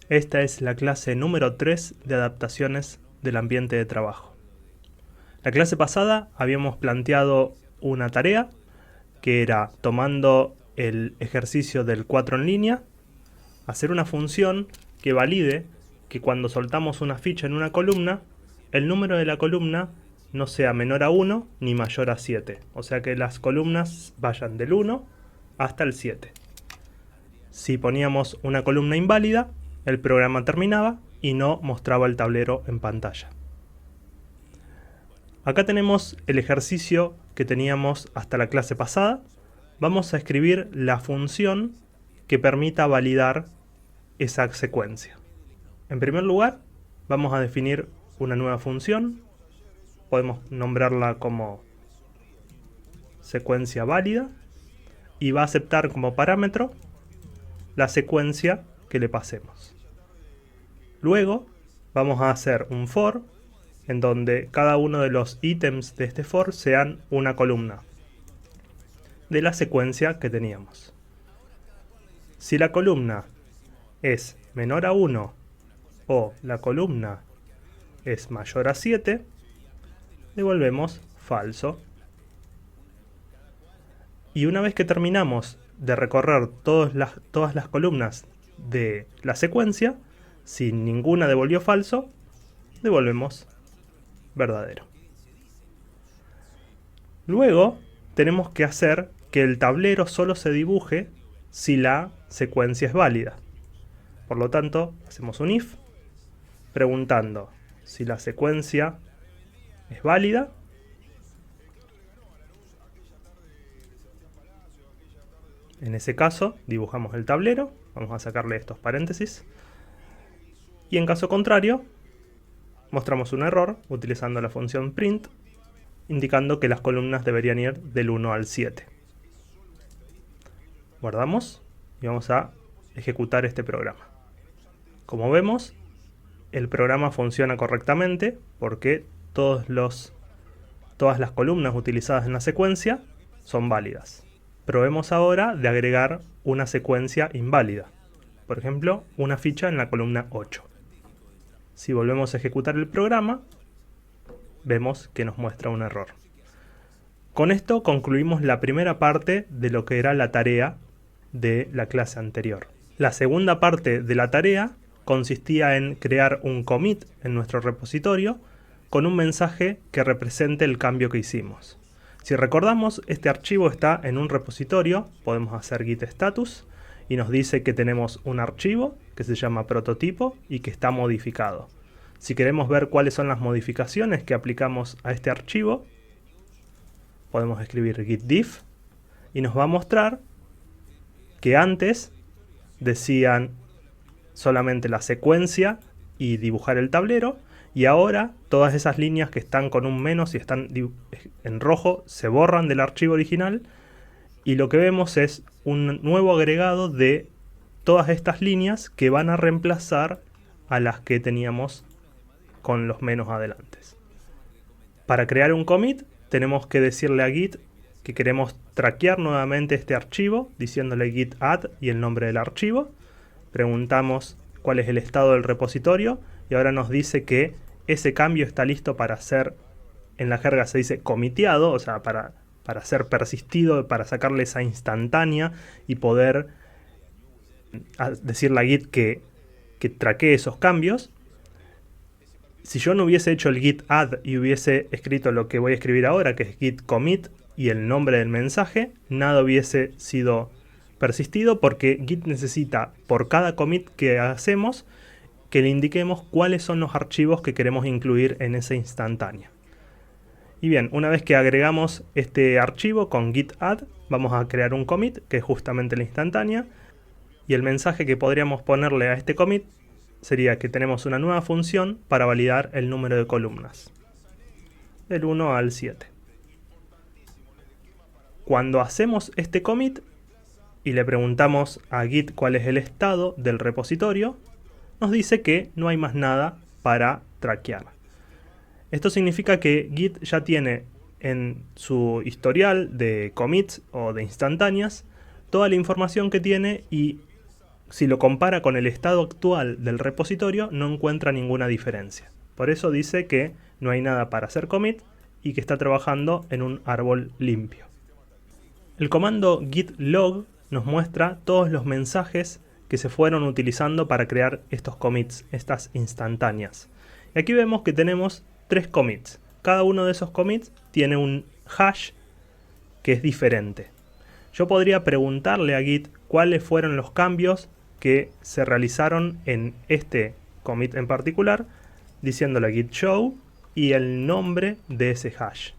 Esta es la clase número 3 de adaptaciones del ambiente de trabajo. La clase pasada habíamos planteado una tarea que era, tomando el ejercicio del 4 en línea, hacer una función que valide que cuando soltamos una ficha en una columna, el número de la columna no sea menor a 1 ni mayor a 7. O sea que las columnas vayan del 1 hasta el 7. Si poníamos una columna inválida, el programa terminaba y no mostraba el tablero en pantalla. Acá tenemos el ejercicio que teníamos hasta la clase pasada. Vamos a escribir la función que permita validar esa secuencia. En primer lugar, vamos a definir una nueva función. Podemos nombrarla como secuencia válida y va a aceptar como parámetro la secuencia que le pasemos. Luego vamos a hacer un for en donde cada uno de los ítems de este for sean una columna de la secuencia que teníamos. Si la columna es menor a 1 o la columna es mayor a 7, devolvemos falso. Y una vez que terminamos de recorrer todas las columnas de la secuencia, si ninguna devolvió falso, devolvemos verdadero. Luego tenemos que hacer que el tablero solo se dibuje si la secuencia es válida. Por lo tanto, hacemos un if preguntando si la secuencia es válida. En ese caso, dibujamos el tablero. Vamos a sacarle estos paréntesis. Y en caso contrario, mostramos un error utilizando la función print, indicando que las columnas deberían ir del 1 al 7. Guardamos y vamos a ejecutar este programa. Como vemos, el programa funciona correctamente porque todas las columnas utilizadas en la secuencia son válidas. Probemos ahora de agregar una secuencia inválida. Por ejemplo, una ficha en la columna 8. Si volvemos a ejecutar el programa, vemos que nos muestra un error. Con esto concluimos la primera parte de lo que era la tarea de la clase anterior. La segunda parte de la tarea consistía en crear un commit en nuestro repositorio con un mensaje que represente el cambio que hicimos. Si recordamos, este archivo está en un repositorio, podemos hacer git status y nos dice que tenemos un archivo que se llama prototipo y que está modificado. Si queremos ver cuáles son las modificaciones que aplicamos a este archivo, podemos escribir git diff y nos va a mostrar que antes decían solamente la secuencia y dibujar el tablero, y ahora todas esas líneas que están con un menos y están en rojo se borran del archivo original, y lo que vemos es un nuevo agregado de todas estas líneas que van a reemplazar a las que teníamos con los menos adelante. Para crear un commit tenemos que decirle a Git que queremos traquear nuevamente este archivo, diciéndole git add y el nombre del archivo. Preguntamos cuál es el estado del repositorio y ahora nos dice que ese cambio está listo para ser, en la jerga se dice comiteado, o sea, para ser persistido, para sacarle esa instantánea y poder decirle a Git que traquee esos cambios. Si yo no hubiese hecho el git add y hubiese escrito lo que voy a escribir ahora, que es git commit y el nombre del mensaje, nada hubiese sido persistido porque Git necesita, por cada commit que hacemos, que le indiquemos cuáles son los archivos que queremos incluir en esa instantánea. Y bien, una vez que agregamos este archivo con git add, vamos a crear un commit, que es justamente la instantánea, y el mensaje que podríamos ponerle a este commit sería que tenemos una nueva función para validar el número de columnas, del 1 al 7. Cuando hacemos este commit y le preguntamos a Git cuál es el estado del repositorio, nos dice que no hay más nada para traquear. Esto significa que Git ya tiene en su historial de commits o de instantáneas toda la información que tiene y si lo compara con el estado actual del repositorio, no encuentra ninguna diferencia. Por eso dice que no hay nada para hacer commit y que está trabajando en un árbol limpio. El comando git log nos muestra todos los mensajes que se fueron utilizando para crear estos commits, estas instantáneas. Y aquí vemos que tenemos 3 commits. Cada uno de esos commits tiene un hash que es diferente. Yo podría preguntarle a Git cuáles fueron los cambios que se realizaron en este commit en particular, diciéndole a git show y el nombre de ese hash.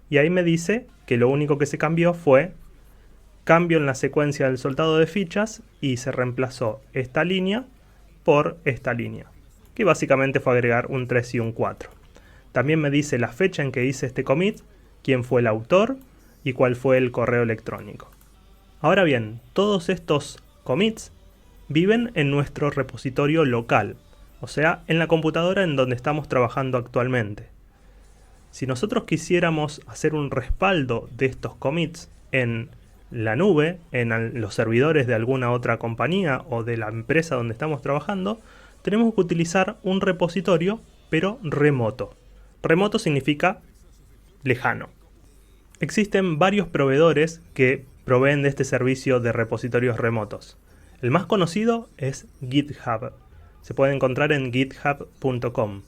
Y ahí me dice que lo único que se cambió fue cambio en la secuencia del soltado de fichas y se reemplazó esta línea por esta línea, que básicamente fue agregar un 3 y un 4. También me dice la fecha en que hice este commit, quién fue el autor y cuál fue el correo electrónico. Ahora bien, todos estos commits viven en nuestro repositorio local, o sea, en la computadora en donde estamos trabajando actualmente. Si nosotros quisiéramos hacer un respaldo de estos commits en la nube, en los servidores de alguna otra compañía o de la empresa donde estamos trabajando, tenemos que utilizar un repositorio, pero remoto. Remoto significa lejano. Existen varios proveedores que proveen de este servicio de repositorios remotos. El más conocido es GitHub. Se puede encontrar en github.com.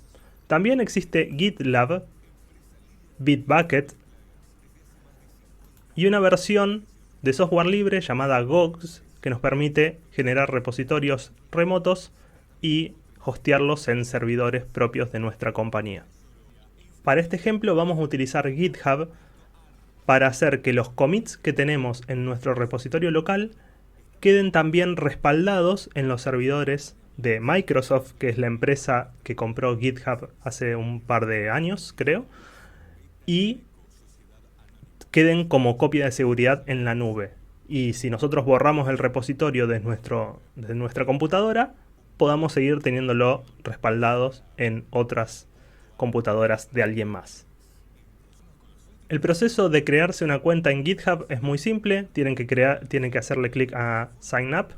También existe GitLab, Bitbucket y una versión de software libre llamada Gogs que nos permite generar repositorios remotos y hostearlos en servidores propios de nuestra compañía. Para este ejemplo vamos a utilizar GitHub para hacer que los commits que tenemos en nuestro repositorio local queden también respaldados en los servidores de Microsoft, que es la empresa que compró GitHub hace un par de años, creo, y queden como copia de seguridad en la nube. Y si nosotros borramos el repositorio de nuestra computadora, podamos seguir teniéndolo respaldados en otras computadoras de alguien más. El proceso de crearse una cuenta en GitHub es muy simple. Tienen que hacerle clic a Sign Up.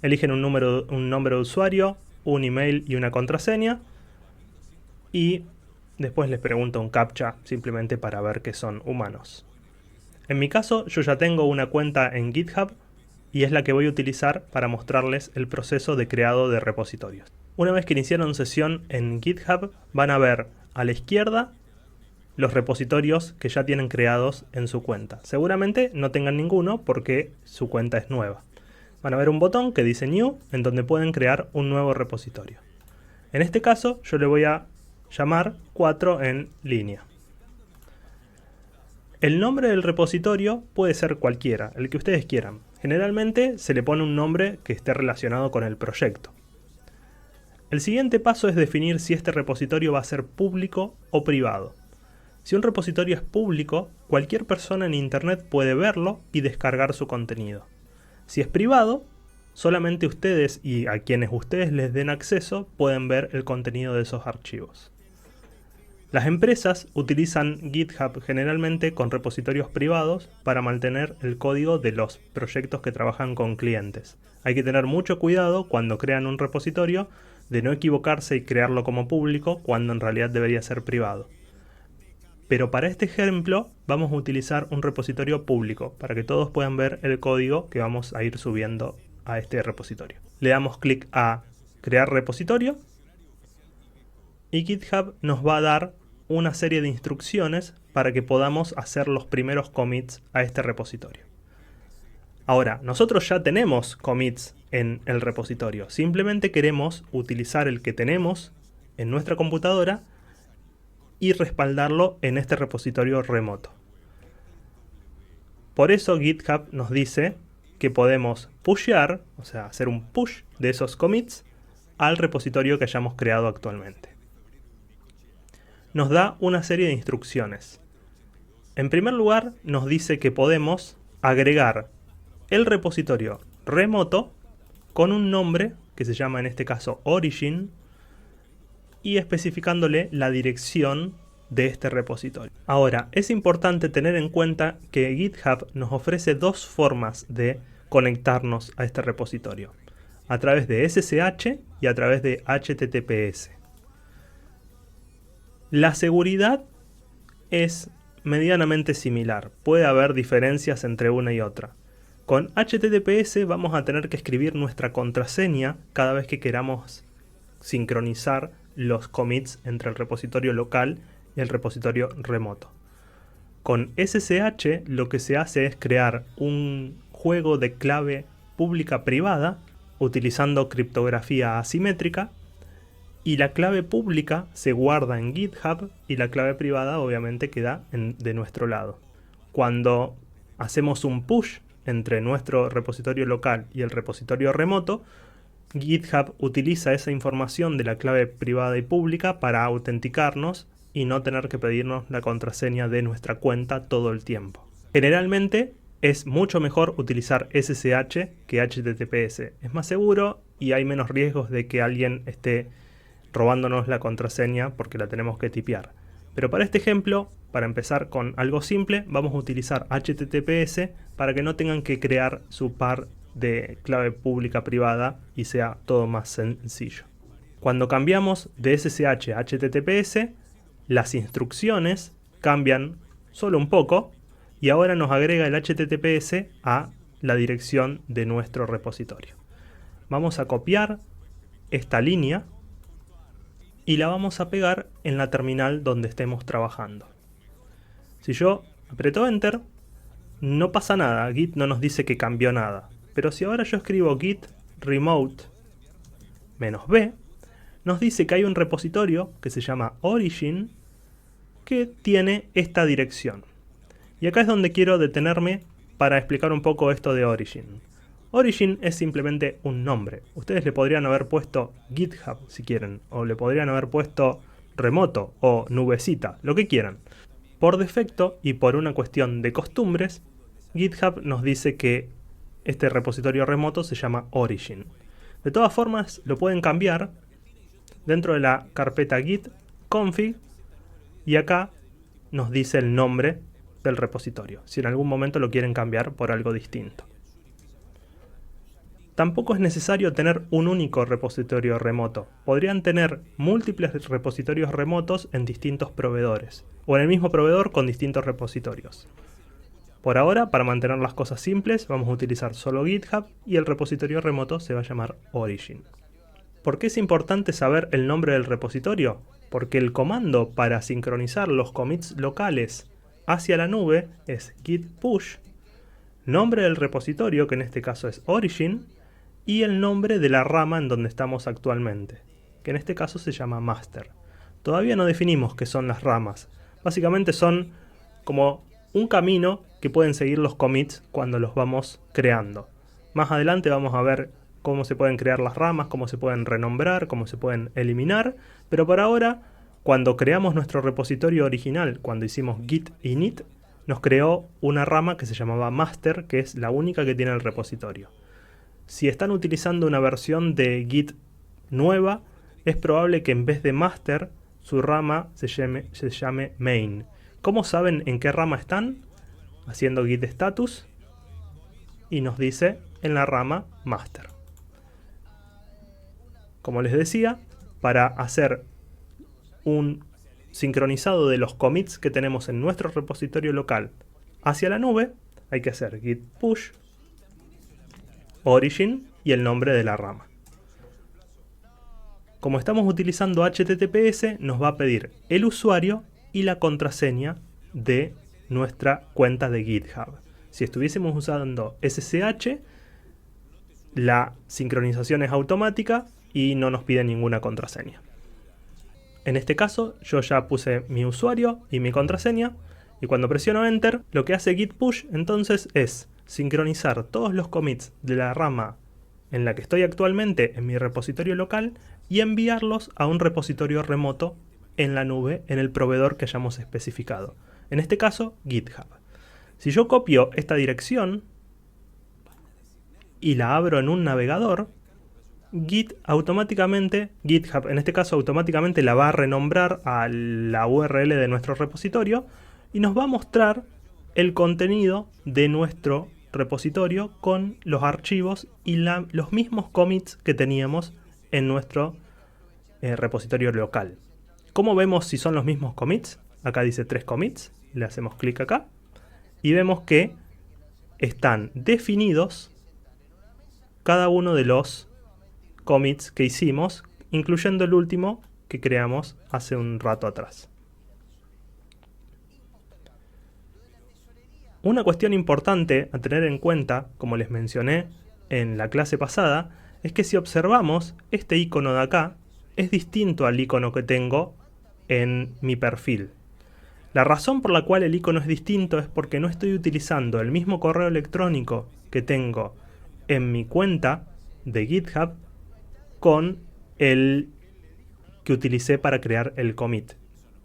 Eligen un nombre de usuario, un email y una contraseña. Y después les pregunto un CAPTCHA simplemente para ver que son humanos. En mi caso, yo ya tengo una cuenta en GitHub y es la que voy a utilizar para mostrarles el proceso de creado de repositorios. Una vez que iniciaron sesión en GitHub, van a ver a la izquierda los repositorios que ya tienen creados en su cuenta. Seguramente no tengan ninguno porque su cuenta es nueva. Van a ver un botón que dice New, en donde pueden crear un nuevo repositorio. En este caso, yo le voy a llamar 4 en línea. El nombre del repositorio puede ser cualquiera, el que ustedes quieran. Generalmente se le pone un nombre que esté relacionado con el proyecto. El siguiente paso es definir si este repositorio va a ser público o privado. Si un repositorio es público, cualquier persona en Internet puede verlo y descargar su contenido. Si es privado, solamente ustedes y a quienes ustedes les den acceso pueden ver el contenido de esos archivos. Las empresas utilizan GitHub generalmente con repositorios privados para mantener el código de los proyectos que trabajan con clientes. Hay que tener mucho cuidado cuando crean un repositorio de no equivocarse y crearlo como público cuando en realidad debería ser privado. Pero para este ejemplo vamos a utilizar un repositorio público para que todos puedan ver el código que vamos a ir subiendo a este repositorio. Le damos clic a crear repositorio y GitHub nos va a dar una serie de instrucciones para que podamos hacer los primeros commits a este repositorio. Ahora, nosotros ya tenemos commits en el repositorio. Simplemente queremos utilizar el que tenemos en nuestra computadora y respaldarlo en este repositorio remoto. Por eso GitHub nos dice que podemos pushear, o sea, hacer un push de esos commits al repositorio que hayamos creado actualmente. Nos da una serie de instrucciones. En primer lugar, nos dice que podemos agregar el repositorio remoto con un nombre que se llama en este caso Origin y especificándole la dirección de este repositorio. Ahora, es importante tener en cuenta que GitHub nos ofrece dos formas de conectarnos a este repositorio. a través de SSH y a través de HTTPS. La seguridad es medianamente similar, puede haber diferencias entre una y otra. Con HTTPS vamos a tener que escribir nuestra contraseña cada vez que queramos sincronizar los commits entre el repositorio local y el repositorio remoto. Con SSH lo que se hace es crear un juego de clave pública privada utilizando criptografía asimétrica, y la clave pública se guarda en GitHub y la clave privada obviamente queda de nuestro lado. Cuando hacemos un push entre nuestro repositorio local y el repositorio remoto, GitHub utiliza esa información de la clave privada y pública para autenticarnos y no tener que pedirnos la contraseña de nuestra cuenta todo el tiempo. Generalmente es mucho mejor utilizar SSH que HTTPS. Es más seguro y hay menos riesgos de que alguien esté robándonos la contraseña porque la tenemos que tipear. Pero para este ejemplo, para empezar con algo simple, vamos a utilizar HTTPS para que no tengan que crear su par de clave pública privada y sea todo más sencillo. Cuando cambiamos de SSH a HTTPS, las instrucciones cambian solo un poco y ahora nos agrega el HTTPS a la dirección de nuestro repositorio. Vamos a copiar esta línea y la vamos a pegar en la terminal donde estemos trabajando. Si yo aprieto Enter, no pasa nada, Git no nos dice que cambió nada. Pero si ahora yo escribo git remote -b, nos dice que hay un repositorio que se llama origin que tiene esta dirección. Y acá es donde quiero detenerme para explicar un poco esto de origin. Origin es simplemente un nombre. Ustedes le podrían haber puesto GitHub si quieren, o le podrían haber puesto remoto o nubecita, lo que quieran. Por defecto y por una cuestión de costumbres, GitHub nos dice que este repositorio remoto se llama origin. De todas formas, lo pueden cambiar dentro de la carpeta git config y acá nos dice el nombre del repositorio, si en algún momento lo quieren cambiar por algo distinto. Tampoco es necesario tener un único repositorio remoto. Podrían tener múltiples repositorios remotos en distintos proveedores, o en el mismo proveedor con distintos repositorios. Por ahora, para mantener las cosas simples, vamos a utilizar solo GitHub y el repositorio remoto se va a llamar Origin. ¿Por qué es importante saber el nombre del repositorio? Porque el comando para sincronizar los commits locales hacia la nube es git push, nombre del repositorio, que en este caso es Origin, y el nombre de la rama en donde estamos actualmente, que en este caso se llama master. Todavía no definimos qué son las ramas. Básicamente son como un camino que pueden seguir los commits cuando los vamos creando. Más adelante vamos a ver cómo se pueden crear las ramas, cómo se pueden renombrar, cómo se pueden eliminar, pero por ahora, cuando creamos nuestro repositorio original, cuando hicimos git init, nos creó una rama que se llamaba master, que es la única que tiene el repositorio. Si están utilizando una versión de Git nueva, es probable que en vez de master, su rama se llame main. ¿Cómo saben en qué rama están? Haciendo git status y nos dice en la rama master. Como les decía, para hacer un sincronizado de los commits que tenemos en nuestro repositorio local hacia la nube, hay que hacer git push origin y el nombre de la rama. Como estamos utilizando HTTPS, nos va a pedir el usuario y la contraseña de nuestra cuenta de GitHub. Si estuviésemos usando SSH, la sincronización es automática y no nos pide ninguna contraseña. En este caso, yo ya puse mi usuario y mi contraseña, y cuando presiono Enter, lo que hace git push entonces es sincronizar todos los commits de la rama en la que estoy actualmente en mi repositorio local y enviarlos a un repositorio remoto en la nube en el proveedor que hayamos especificado. En este caso, GitHub. Si yo copio esta dirección y la abro en un navegador, GitHub en este caso automáticamente la va a renombrar a la URL de nuestro repositorio y nos va a mostrar el contenido de nuestro repositorio con los archivos y los mismos commits que teníamos en nuestro repositorio local. ¿Cómo vemos si son los mismos commits? Acá dice 3 commits, le hacemos clic acá y vemos que están definidos cada uno de los commits que hicimos, incluyendo el último que creamos hace un rato atrás. Una cuestión importante a tener en cuenta, como les mencioné en la clase pasada, es que si observamos este icono de acá, es distinto al icono que tengo en mi perfil. La razón por la cual el icono es distinto es porque no estoy utilizando el mismo correo electrónico que tengo en mi cuenta de GitHub con el que utilicé para crear el commit.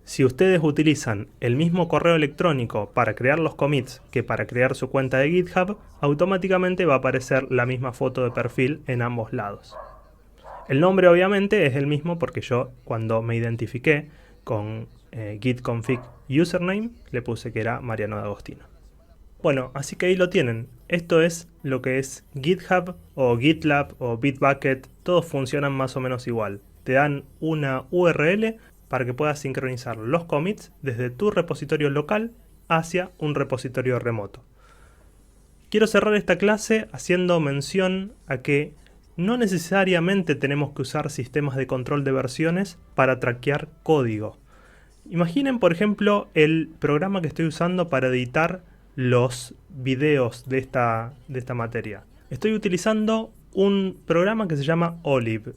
Si ustedes utilizan el mismo correo electrónico para crear los commits que para crear su cuenta de GitHub, automáticamente va a aparecer la misma foto de perfil en ambos lados. El nombre obviamente es el mismo porque yo cuando me identifiqué con git config username le puse que era Mariano D'Agostino. Bueno, así que ahí lo tienen. Esto es lo que es GitHub o GitLab o Bitbucket. Todos funcionan más o menos igual. Te dan una URL para que puedas sincronizar los commits desde tu repositorio local hacia un repositorio remoto. Quiero cerrar esta clase haciendo mención a que no necesariamente tenemos que usar sistemas de control de versiones para traquear código. Imaginen, por ejemplo, el programa que estoy usando para editar los videos de esta materia. Estoy utilizando un programa que se llama Olive.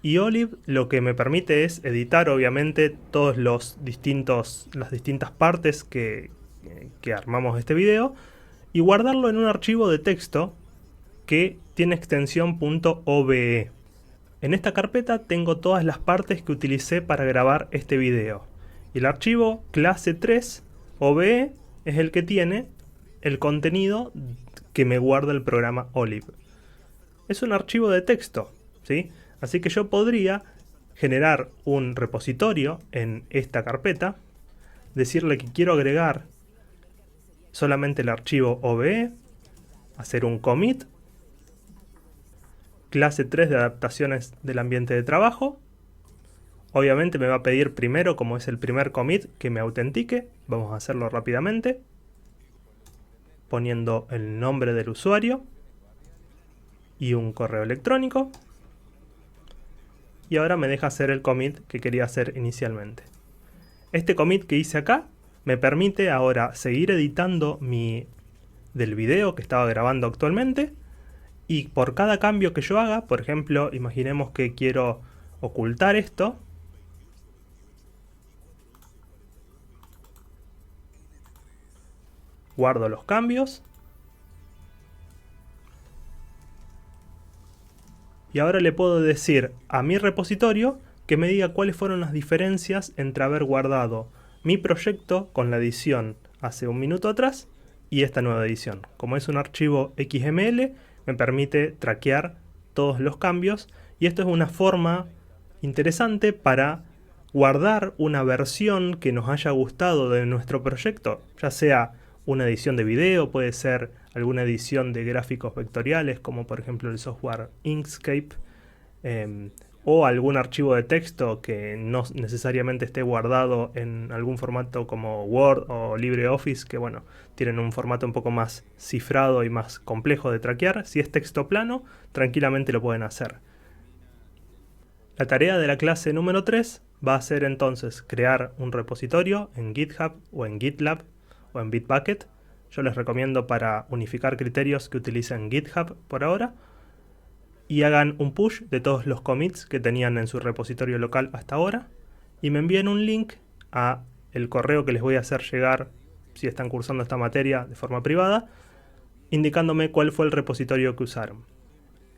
Y Olive lo que me permite es editar, obviamente, todas las distintas partes que armamos este video y guardarlo en un archivo de texto que tiene extensión .ove. En esta carpeta tengo todas las partes que utilicé para grabar este video. Y el archivo clase 3 OBE es el que tiene el contenido que me guarda el programa Olive. Es un archivo de texto, ¿sí? Así que yo podría generar un repositorio en esta carpeta, decirle que quiero agregar solamente el archivo OBE, hacer un commit, clase 3 de adaptaciones del ambiente de trabajo. Obviamente me va a pedir primero, como es el primer commit, que me autentique. Vamos a hacerlo rápidamente, poniendo el nombre del usuario y un correo electrónico. Y ahora me deja hacer el commit que quería hacer inicialmente. Este commit que hice acá me permite ahora seguir editando del video que estaba grabando actualmente. Y por cada cambio que yo haga, por ejemplo, imaginemos que quiero ocultar esto. Guardo los cambios. Y ahora le puedo decir a mi repositorio que me diga cuáles fueron las diferencias entre haber guardado mi proyecto con la edición hace un minuto atrás y esta nueva edición. Como es un archivo XML, me permite traquear todos los cambios y esto es una forma interesante para guardar una versión que nos haya gustado de nuestro proyecto, ya sea una edición de video, puede ser alguna edición de gráficos vectoriales, como por ejemplo el software Inkscape, o algún archivo de texto que no necesariamente esté guardado en algún formato como Word o LibreOffice, que bueno, tienen un formato un poco más cifrado y más complejo de traquear. Si es texto plano, tranquilamente lo pueden hacer. La tarea de la clase número 3 va a ser entonces crear un repositorio en GitHub o en GitLab o en Bitbucket. Yo les recomiendo para unificar criterios que utilicen GitHub por ahora. Y hagan un push de todos los commits que tenían en su repositorio local hasta ahora. Y me envíen un link a el correo que les voy a hacer llegar si están cursando esta materia de forma privada, indicándome cuál fue el repositorio que usaron.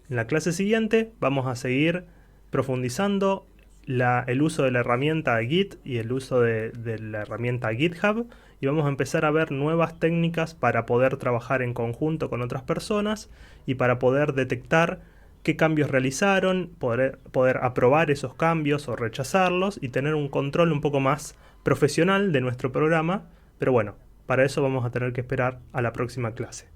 En la clase siguiente vamos a seguir profundizando el uso de la herramienta Git y el uso de la herramienta GitHub, y vamos a empezar a ver nuevas técnicas para poder trabajar en conjunto con otras personas y para poder detectar qué cambios realizaron, poder aprobar esos cambios o rechazarlos y tener un control un poco más profesional de nuestro programa. Pero bueno, para eso vamos a tener que esperar a la próxima clase.